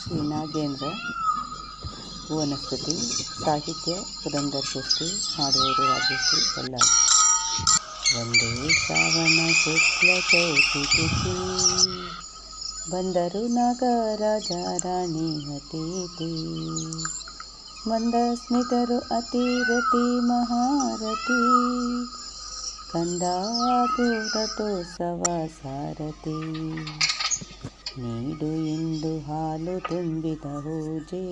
ಶ್ರೀ ನಾಗೇಂದ್ರ ಭುವನಸ್ತುತಿ. ಸಾಹಿತ್ಯ ಪುರಂದರ್ ಕುಸ್ತಿ. ಹಾಡುವವರು ರಾಜಶ್ರೀ ಬಲ್ಲಾಳ್. ಒಂದೇ ಶ್ರಾವಣ ಶುಕ್ಲ ಚೌತಿ ತಿಥಿ ಬಂದರು ನಾಗರಾಜ ರಾಣಿ ಅತಿಥಿ. ಮಂದಸ್ಮಿತರು ಅತಿರತಿ ಮಹಾರಥಿ ಕಂದಾಪುರತೋತ್ಸವ ಸಾರಥಿ. ನೀಡು ಇಂದು ಹಾಲು ತುಂಬಿದ ಹೂಜೆ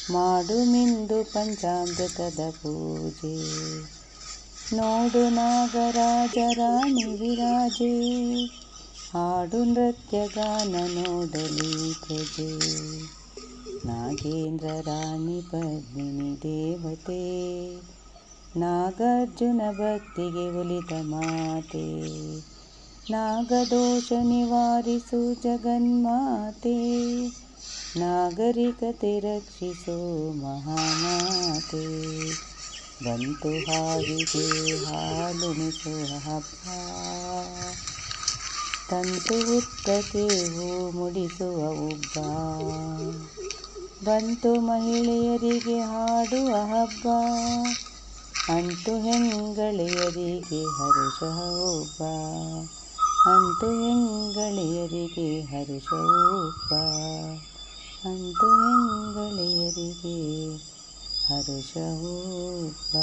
ಮಾಡು ಮಿಂದು ಪಂಚಾಮೃತದ ಪೂಜೆ. ನೋಡು ನಾಗರಾಜ ರಾಣಿ ವಿರಾಜೆ ಹಾಡು ನೃತ್ಯ ಗಾನ ನೋಡಲಿ ಪ್ರಜೆ. ನಾಗೇಂದ್ರ ರಾಣಿ ಪದ್ಮಿನಿ ದೇವತೆ ನಾಗಾರ್ಜುನ ಭಕ್ತಿಗೆ ಒಲಿದ ಮಾತೆ. ನಾಗದೋಷ ನಿವಾರಿಸು ಜಗನ್ಮಾತೆ ನಾಗರಿಕತೆ ರಕ್ಷಿಸೋ ಮಹಾಮಾತೆ. ಬಂತು ಹಾವಿಗೆ ಹಾಲುಣಿಸುವ ಹಬ್ಬ ತಂತು ಉತ್ತಕ್ಕೆ ಹೂ ಮುಡಿಸುವ ಉಬ್ಬ. ಬಂತು ಮಹಿಳೆಯರಿಗೆ ಹಾಡುವ ಹಬ್ಬ ಅಂಟು ಹೆಂಗಳೆಯರಿಗೆ ಹರುಷ ಹಬ್ಬ. ಅಂಟು ಹೆಂಗಳೆಯರಿಗೆ ಹರುಷ ಹಬ್ಬ. ಅಂಟು ಹೆಂಗಳೆಯರಿಗೆ ಹರುಷ ಹಬ್ಬ.